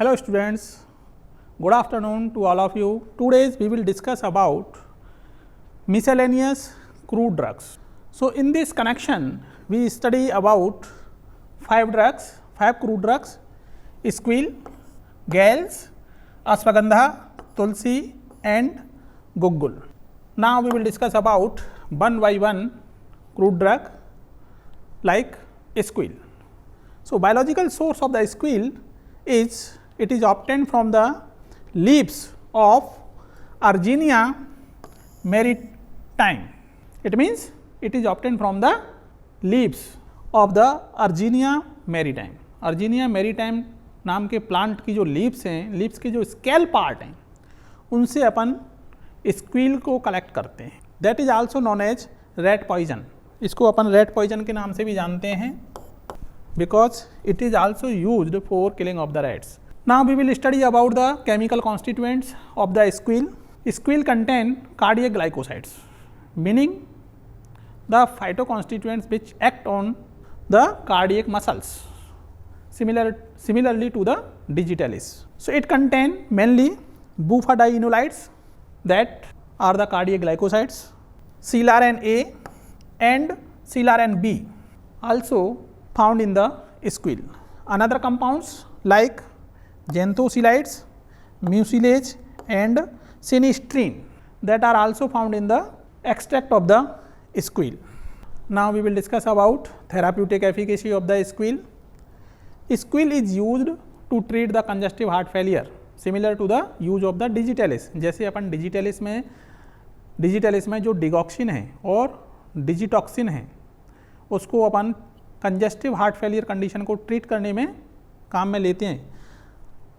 Hello students, good afternoon to all of you. Today we will discuss about miscellaneous crude drugs. So in this connection we study about 5 crude drugs: squil, gales, ashwagandha, tulsi and guggul. Now we will discuss about one by one crude drug like squil. So biological source of the squil is it is obtained from the leaves of Argenia maritime. It means it is obtained from the leaves of the Argenia maritime. Argenia maritime नाम के plant की जो leaves हैं, leaves के जो scale part हैं, उनसे अपन squill को कलेक्ट करते हैं. That is also known as red poison. इसको अपन रेड पॉइजन के नाम से भी जानते हैं because it is also used for killing of the rats. Now we will study about the chemical constituents of the squill. Squill contain cardiac glycosides, meaning the phytoconstituents which act on the cardiac muscles similarly to the digitalis. So it contain mainly bufadienolides that are the cardiac glycosides, silaran A and silaran B also found in the squil. Another compounds like xanthosilides, mucilage and sinistrine that are also found in the extract of the squil. Now we will discuss about therapeutic efficacy of the squil. Squil is used to treat the congestive heart failure similar to the use of the digitalis. जैसे अपन digitalis में जो digoxin है और digitoxin है उसको अपन congestive heart failure condition को treat करने में काम में लेते हैं.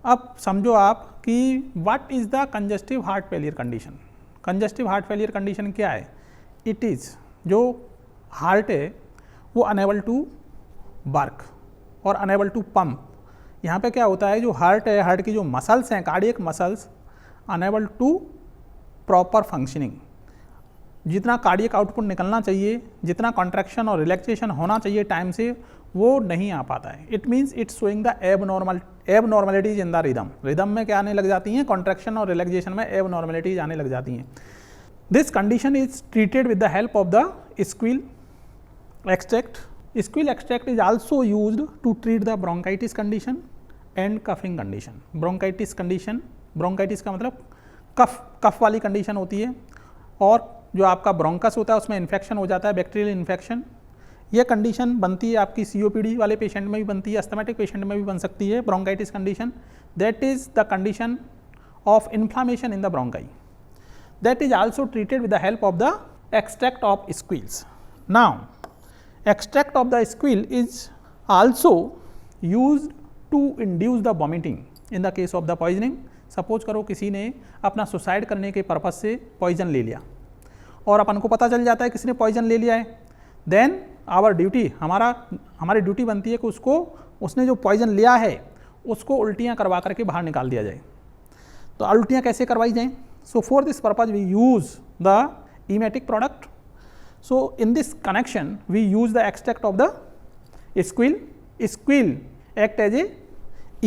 अब समझो आप कि what is the congestive heart failure condition. Congestive heart failure condition क्या है? इट इज़ जो हार्ट है वो अनेबल टू वर्क और अनेबल टू पंप. यहाँ पे क्या होता है, जो हार्ट है, हार्ट की जो मसल्स हैं, cardiac muscles enable to proper functioning. जितना कार्डियक आउटपुट निकलना चाहिए, जितना कॉन्ट्रैक्शन और रिलैक्सेशन होना चाहिए टाइम से, वो नहीं आ पाता है. It means it's showing the abnormalities in the rhythm. Rhythm में क्या आने लग जाती हैं? कॉन्ट्रैक्शन और रिलैक्सेशन में एबनॉर्मलिटीज आने लग जाती हैं. This condition is treated with the help of the squil extract. Squil extract is also used to treat the bronchitis condition and coughing condition. Bronchitis condition, bronchitis का मतलब कफ वाली कंडीशन होती है और जो आपका ब्रोंकस होता है उसमें इन्फेक्शन हो जाता है, बैक्टीरियल इन्फेक्शन. यह कंडीशन बनती है आपकी COPD वाले पेशेंट में भी बनती है, अस्थमेटिक पेशेंट में भी बन सकती है. Bronchitis condition, that is the condition of inflammation in the bronchi. That is also treated with the help of the extract of squils. Now, extract of the squil is also used to induce the vomiting in the case of the poisoning. Suppose करो किसी ने अपना suicide करने के purpose से poison ले लिया और अपन को पता चल जाता है किसी ने पॉइजन ले लिया है. देन आवर ड्यूटी, हमारी ड्यूटी बनती है कि उसने जो पॉइजन लिया है उसको उल्टियाँ करवा करके बाहर निकाल दिया जाए. तो उल्टियाँ कैसे करवाई जाएँ? So for this purpose we use the emetic product. So in this connection we use the extract of the squil. Squil act as a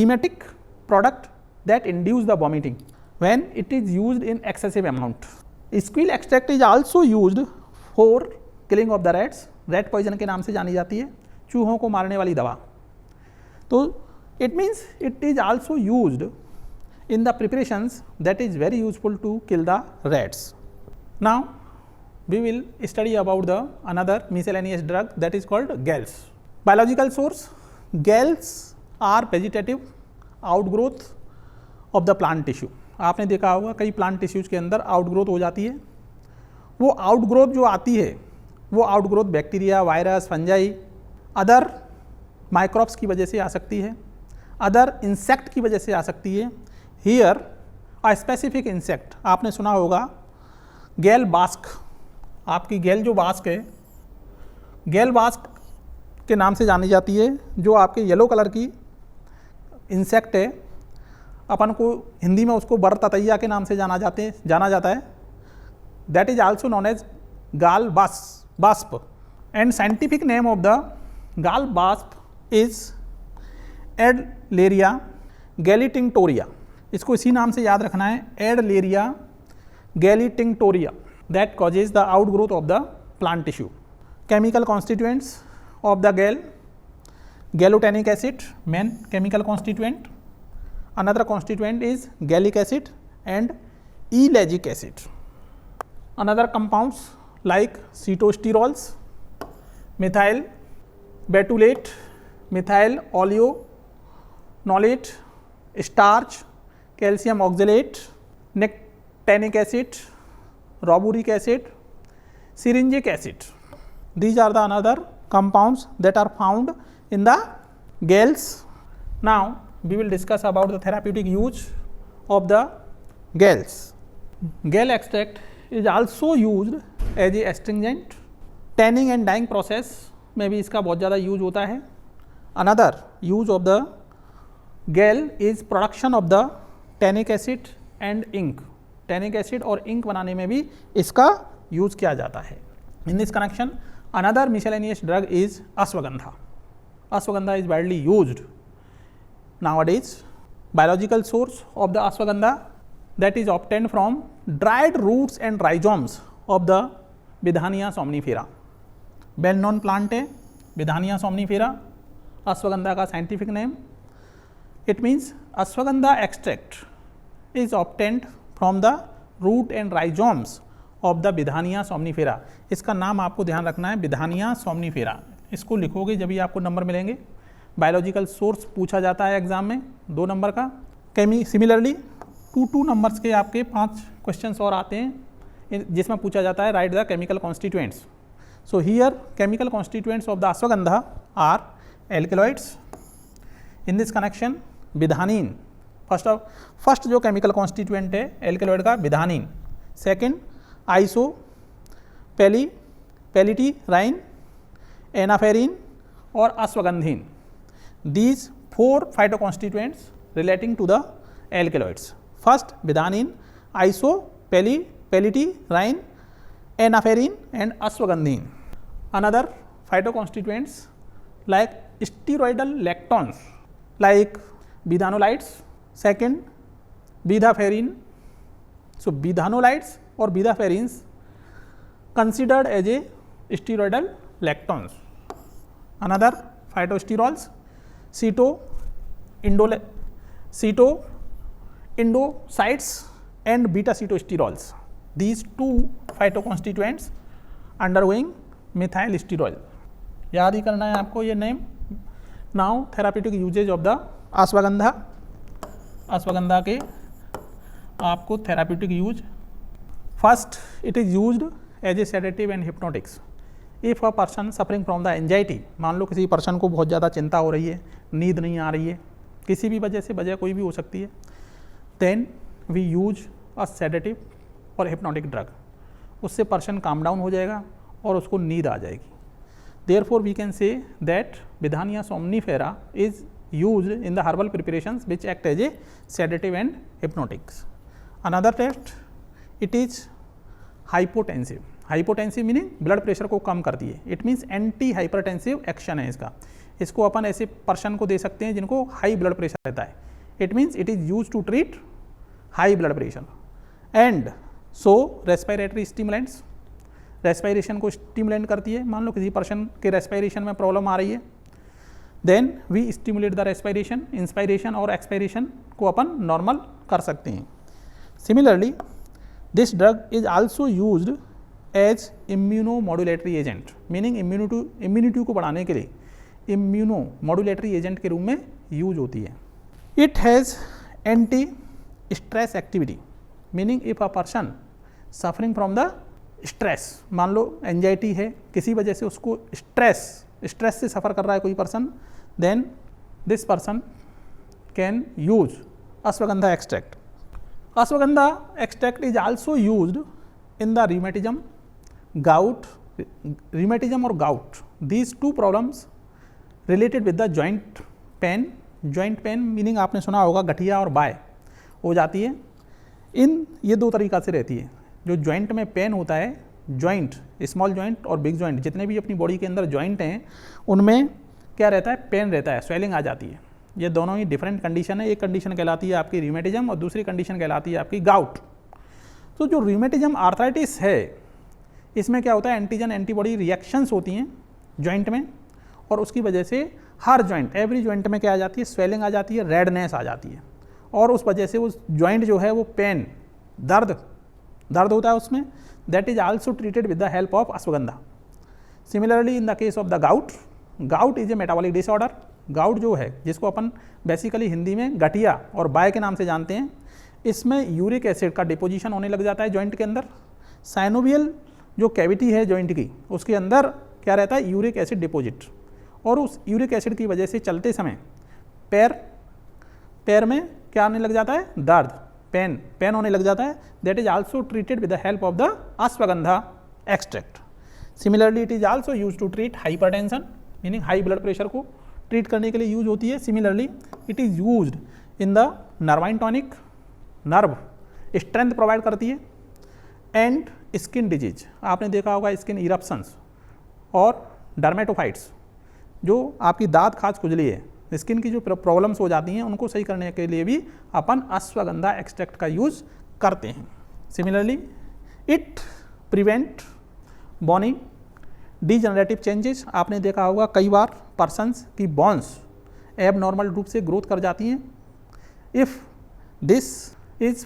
emetic product that induce the vomiting when it is used in excessive amount. Squil extract is also used for killing of the rats. Rat poison के नाम से जानी जाती है, चूहों को मारने वाली दवा. तो it means it is also used in the preparations that is very useful to kill the rats. Now we will study about the another miscellaneous drug that is called gales. Biological source: gales are vegetative outgrowth of the plant tissue. आपने देखा होगा कई plant tissues के अंदर outgrowth हो जाती है. वो आउटग्रोथ जो आती है वो outgrowth bacteria, virus, fungi, other microbes की वजह से आ सकती है, अदर इंसेक्ट की वजह से आ सकती है. हियर अ स्पेसिफिक इंसेक्ट, आपने सुना होगा गैल बास्क. आपकी गैल जो बास्क है, गैल बास्क के नाम से जानी जाती है, जो आपके येलो कलर की इंसेक्ट है. अपन को हिंदी में उसको बर ततैया के नाम से जाना जाता है. That is also known as gall wasp. And scientific name of the gall wasp is Adleria गैलीटिंगटोरिया, इसको इसी नाम से याद रखना है, Adleria gallaetinctoriae, that causes the outgrowth of the plant tissue. Chemical constituents of the gall, gallotannic acid main chemical constituent, another constituent is gallic acid and ellagic acid. Another compounds like sitosterols, methyl betulate, methyl oleanolate, starch, calcium oxalate, nicotinic acid, roburic acid, syringic acid. These are the another compounds that are found in the gels. Now we will discuss about the therapeutic use of the gels. Gel extract is also used as a astringent. Tanning and dyeing process में भी इसका बहुत ज़्यादा use होता है. Another use of the gel is production of the tannic acid and ink. Tannic acid और ink बनाने में भी इसका यूज किया जाता है. In this connection another miscellaneous drug is ashwagandha. Ashwagandha is widely used nowadays. Biological source of the ashwagandha that is obtained from dried roots and rhizomes of the Withania somnifera. Well known plant है Withania somnifera, ashwagandha का scientific name. It means ashwagandha extract is obtained from the root and rhizomes of the Withania somnifera. इसका नाम आपको ध्यान रखना है, Withania somnifera. इसको लिखोगे जब भी आपको नंबर मिलेंगे. बायोलॉजिकल सोर्स पूछा जाता है एग्जाम में 2 नंबर का. सिमिलरली 2 नंबर्स के आपके 5 क्वेश्चंस और आते हैं जिसमें पूछा जाता है write the chemical constituents. So here chemical constituents of the ashwagandha are alkaloids. In this connection withanine first जो केमिकल कॉन्स्टिट्यूएंट है एल्केलॉइड का withanine. Second isopelletierine, anaferine और ashwagandhine. These 4 phytoconstituents relating to the alkaloids. First withanine, isopelletierine, anaferine and ashwagandhine. Another phytoconstituents like steroidal lactones like withanolides. Second withaferin. So withanolides और withaferins considered as a steroidal lactones. Another phytosterols, indosites and beta cetosterols. These 2 phytoconstituents undergoing methyl sterol. याद ही करना है आपको ये name. Now therapeutic uses of the ashwagandha. Ashwagandha के आपको therapeutic use. First it is used as a sedative and hypnotics. If a person suffering from the anxiety, मान लो किसी पर्सन को बहुत ज़्यादा चिंता हो रही है, नींद नहीं आ रही है, किसी भी वजह से, वजह कोई भी हो सकती है, then we use a sedative और हिप्नोटिक ड्रग. उससे पर्सन काम डाउन हो जाएगा और उसको नींद आ जाएगी. Therefore we can say that Withania somnifera is used in the herbal preparations which act as a sedative and hypnotics. Another test, it is hypotensive. Hypotensive meaning blood pressure को कम करती है. It means anti hypertensive action है इसका. इसको अपन ऐसे person को दे सकते हैं जिनको हाई ब्लड प्रेशर रहता है. It means it is used to treat high blood pressure. And so respiratory stimulants, respiration को स्टिमुलेट करती है. मान लो किसी पर्सन के रेस्पिरेशन में प्रॉब्लम आ रही है, then we stimulate the respiration. Inspiration और एक्सपायरेशन को अपन नॉर्मल कर सकते हैं. Similarly this drug is also used as immunomodulatory agent, meaning immunity को बढ़ाने के लिए इम्यूनोमॉड्यूलेटरी एजेंट के रूप में यूज होती है. It has anti stress activity, meaning if a person suffering from the stress, मान लो एंजाइटी है, किसी वजह से उसको स्ट्रेस से सफ़र कर रहा है कोई person, then this person can use ashwagandha extract. Ashwagandha extract is also used in the rheumatism, gout, rheumatism और gout. These 2 problems related with the joint pain. Joint pain meaning आपने सुना होगा गठिया और बाय हो जाती है. ये 2 तरीक़ा से रहती है. जो जॉइंट में पेन होता है, जॉइंट, स्मॉल जॉइंट और बिग जॉइंट, जितने भी अपनी बॉडी के अंदर जॉइंट हैं उनमें क्या रहता है, पेन रहता है, स्वेलिंग आ जाती है. ये दोनों ही डिफरेंट कंडीशन है। एक कंडीशन कहलाती है आपकी रूमेटिज्म और दूसरी कंडीशन कहलाती है आपकी गाउट। तो जो रूमेटिज्म आर्थराइटिस है, इसमें क्या होता है, एंटीजन एंटीबॉडी रिएक्शंस होती हैं जॉइंट में, और उसकी वजह से हर जॉइंट, एवरी जॉइंट में क्या आ जाती है, स्वेलिंग आ जाती है, रेडनेस आ जाती है, और उस वजह से उस जॉइंट जो है वो पेन, दर्द होता है उसमें। That is also treated with the help of ashwagandha. Similarly in the case of the gout is a metabolic disorder. Gout जो है, जिसको अपन बेसिकली हिंदी में गठिया और बाय के नाम से जानते हैं, इसमें यूरिक एसिड का डिपोजिशन होने लग जाता है जॉइंट के अंदर। साइनोवियल जो कैविटी है जॉइंट की, उसके अंदर क्या रहता है, यूरिक एसिड डिपोजिट, और उस यूरिक एसिड की वजह से चलते समय पैर में क्या आने लग जाता है, दर्द, पेन होने लग जाता है। That is also treated with the help of the ashwagandha extract. Similarly it is also use to treat hypertension, meaning high blood pressure को ट्रीट करने के लिए यूज होती है। Similarly it is used in the nervine tonic, nerve strength provide करती है। And skin disease, आपने देखा होगा स्किन इरप्शंस और डर्मेटोफाइट्स, जो आपकी दांत खाज खुजली है, स्किन की जो प्रॉब्लम्स हो जाती हैं, उनको सही करने के लिए भी अपन अश्वगंधा एक्सट्रैक्ट का यूज करते हैं। Similarly it prevent bony degenerative changes. आपने देखा होगा कई बार पर्सन्स की बोन्स एब नॉर्मल रूप से ग्रोथ कर जाती हैं। If this is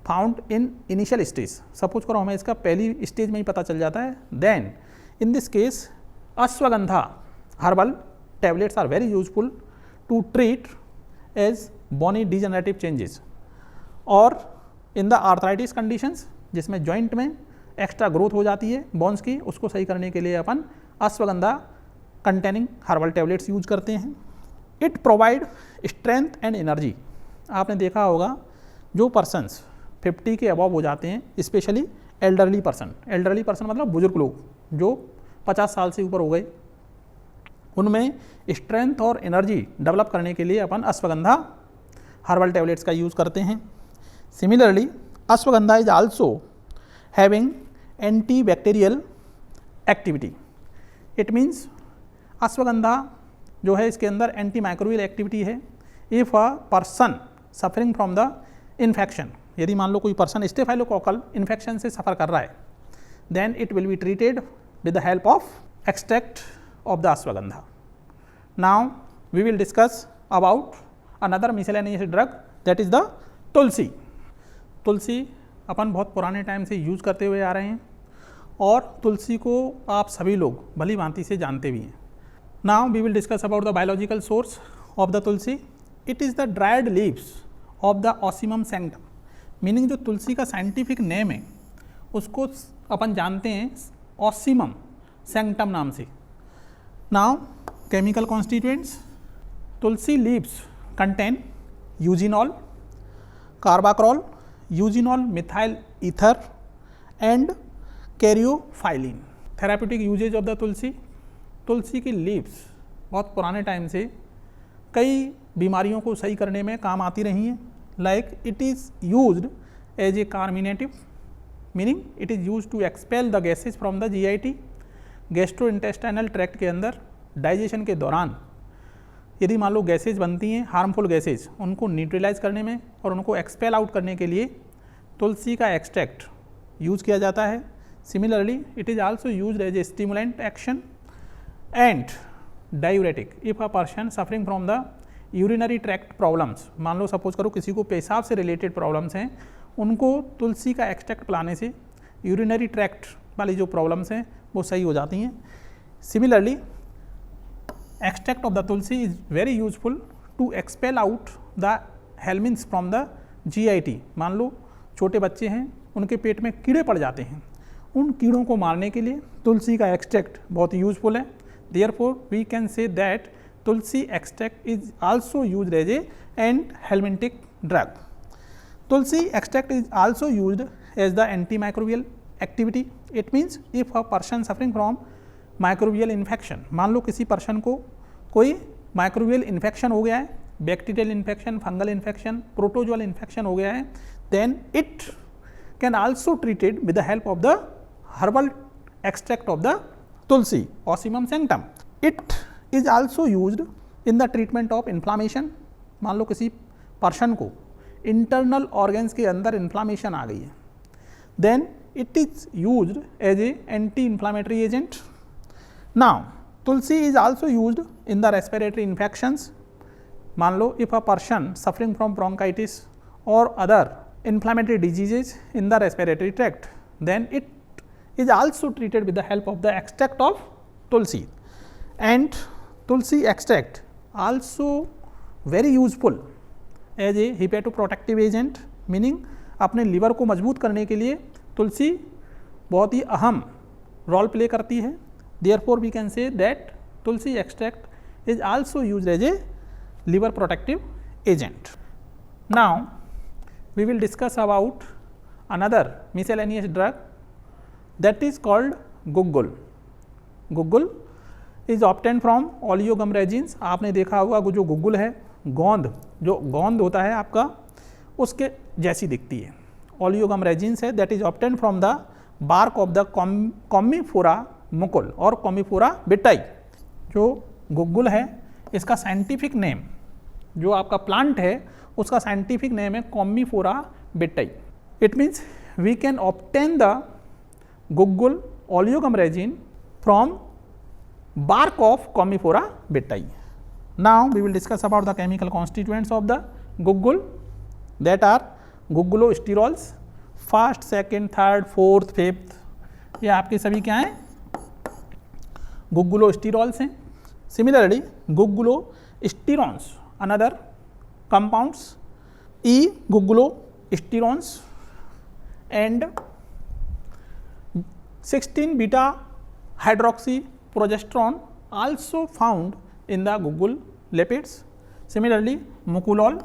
found in initial stage, suppose करो हमें इसका पहली स्टेज में ही पता चल जाता है, then in this case ashwagandha herbal tablets are very useful to treat as bony degenerative changes. और इन द आर्थराइटिस कंडीशंस, जिसमें जॉइंट में एक्स्ट्रा ग्रोथ हो जाती है बोन्स की, उसको सही करने के लिए अपन ashwagandha containing herbal tablets use करते हैं। It provide strength and energy. आपने देखा होगा जो पर्सन्स 50 के अबव हो जाते हैं, स्पेशली एल्डरली पर्सन मतलब बुजुर्ग लोग जो 50 साल से ऊपर हो गए, उनमें स्ट्रेंथ और एनर्जी डेवलप करने के लिए अपन अश्वगंधा हर्बल टैबलेट्स का यूज़ करते हैं। Similarly ashwagandha is also having anti bacterial activity. It means ashwagandha जो है इसके अंदर एंटी माइक्रोबियल एक्टिविटी है। If a person suffering from the infection, यदि मान लो कोई पर्सन स्टेफाइलोकोकल इन्फेक्शन से सफ़र कर रहा है, then it will be treated with the help of extract of the ashwagandha. Now we will discuss about another miscellaneous drug, that is the तुलसी। तुलसी अपन बहुत पुराने टाइम से यूज़ करते हुए आ रहे हैं, और तुलसी को आप सभी लोग भली भांति से जानते भी हैं। Now we will discuss about the biological source of the Tulsi. It is the dried leaves of the Ocimum sanctum, meaning जो तुलसी का साइंटिफिक नेम है उसको अपन जानते हैं ऑसिमम सैंक्टम नाम से। Now chemical constituents, tulsi leaves contain eugenol, carbacril, eugenol methyl ether and caryophyllene. Therapeutic usage of the tulsi, तुलसी की leaves बहुत पुराने टाइम से कई बीमारियों को सही करने में काम आती रही हैं। Like it is used as a carminative, meaning it is used to expel the gases from the GIT, gastrointestinal tract के अंदर डाइजेशन के दौरान यदि मान लो गैसेज बनती हैं, हार्मफुल गैसेज, उनको न्यूट्रलाइज करने में और उनको एक्सपेल आउट करने के लिए तुलसी का एक्सट्रैक्ट यूज़ किया जाता है। Similarly it is also used as a stimulant action and diuretic if a person suffering from the urinary tract problems, मान लो सपोज करो किसी को पेशाब से रिलेटेड प्रॉब्लम्स हैं, उनको तुलसी का एक्सट्रैक्ट पिलाने से यूरिनरी ट्रैक्ट वाली जो प्रॉब्लम्स हैं वो सही हो जाती हैं। Similarly extract of the tulsi is very useful to expel out the helminths from the GIT। मान लो छोटे बच्चे हैं, उनके पेट में कीड़े पड़ जाते हैं, उन कीड़ों को मारने के लिए तुलसी का एक्सट्रैक्ट बहुत यूजफुल है। Therefore we can say that tulsi extract is also used as a anthelmintic drug. Tulsi extract is also used as the anti microbial activity. It means if a person suffering from microbial infection, मान लो किसी person को कोई microbial infection हो गया है, bacterial infection, fungal infection, protozoal infection हो गया है, then it can also treated with the help of the herbal extract of the tulsi ocimum sanctum. It is also used in the treatment of inflammation मान लो किसी person को internal organs के अंदर inflammation आ गई है, then it is used as a anti inflammatory agent. Now tulsi is also used in the respiratory infections. मान लो if a person suffering from bronchitis और other inflammatory diseases in the respiratory tract, then it is also treated with the help of the extract of tulsi. And tulsi extract also very useful as a hepatoprotective agent, meaning अपने liver को मजबूत करने के लिए तुलसी बहुत ही अहम role play करती है। Therefore we can say that tulsi extract is also used as a liver protective agent. Now we will discuss about another miscellaneous drug that is called guggul. Guggul is obtained from Oleogum resins. आपने देखा होगा जो गुग्गुल है, जो गोंद होता है आपका, उसके जैसी दिखती है। Oleogum resins है, that is obtained from the bark of the Commiphora mucul और Commiphora bittae। जो गुग्गुल है इसका साइंटिफिक नेम, जो आपका प्लांट है उसका साइंटिफिक नेम है Commiphora wightii. It means we can obtain the guggul oleogum resin from bark of Commiphora bittae. Now we will discuss about the chemical constituents of the guggul, that are guggulosterols, first, second, third, fourth, fifth, ये आपके सभी क्या हैं, guggulosterols हैं। Similarly guggulosterones another compounds, E-guggulosterols and 16 beta hydroxyprogesterone also found in the guggul lipids. Similarly mucolol.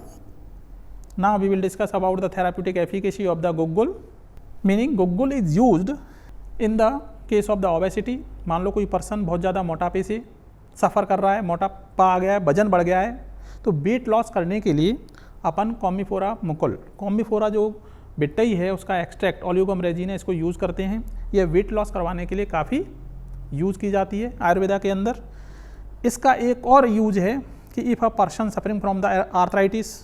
Now we will discuss about the therapeutic efficacy of the guggul, meaning guggul is used in the case of the obesity. मान लो कोई person बहुत ज़्यादा मोटापे से सफ़र कर रहा है, मोटापा आ गया है, वजन बढ़ गया है, तो वेट लॉस करने के लिए अपन कॉम्मीफोरा मुकुल, कॉम्मीफोरा जो बिट्टाई है उसका एक्सट्रैक्ट ओलियोगम रेजिन है, इसको यूज़ करते हैं। यह वेट लॉस करवाने के लिए काफ़ी यूज़ की जाती है आयुर्वेदा के अंदर। इसका एक और यूज है कि if a person suffering from the arthritis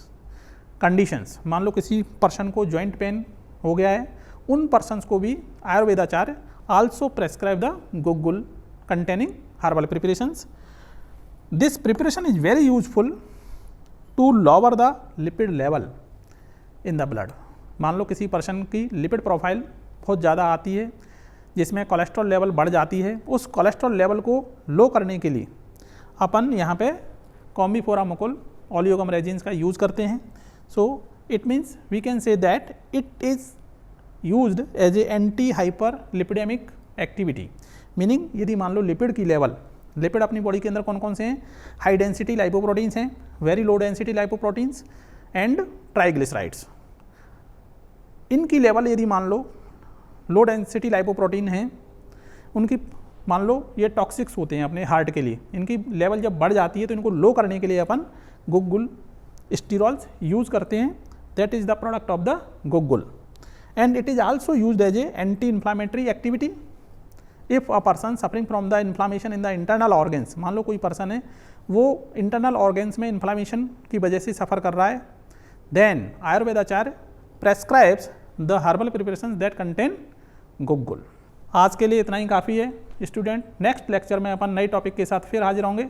conditions, मान लो किसी पर्सन को जॉइंट पेन हो गया है, उन पर्सनस को भी ayurvedacharya also prescribe the guggul containing herbal preparations. This preparation is very useful to lower the lipid level in the blood. मान लो किसी पर्सन की लिपिड प्रोफाइल बहुत ज़्यादा आती है जिसमें कोलेस्ट्रॉल लेवल बढ़ जाती है, उस कोलेस्ट्रॉल लेवल को लो करने के लिए अपन यहाँ पे कॉम्मीफोरा मुकुल ओलियोगम रेजिन्स का यूज़ करते हैं। So it means we can say that it is used as a anti hyper lipidemic activity, meaning यदि मान लो लिपिड की लेवल, लिपिड अपनी बॉडी के अंदर कौन कौन से हैं, हाई डेंसिटी लाइपोप्रोटीन्स हैं, very low density lipoproteins and triglycerides. इनकी लेवल यदि मान लो लो डेंसिटी लाइपोप्रोटीन हैं, उनकी मान लो ये टॉक्सिक्स होते हैं अपने हार्ट के लिए, इनकी लेवल जब बढ़ जाती है तो इनको लो करने के लिए अपन गुग्गुल स्टीरॉल्स यूज़ करते हैं। That is the product of the guggul and it is also used as a anti inflammatory activity. If a person suffering from the inflammation in the internal organs, मान लो कोई पर्सन है वो इंटरनल ऑर्गन्स में inflammation की वजह से सफ़र कर रहा है, then ayurvedacharya prescribes the herbal preparations that contain guggul. आज के लिए इतना ही काफ़ी है स्टूडेंट। नेक्स्ट लेक्चर में अपन नई टॉपिक के साथ फिर हाजिर होंगे।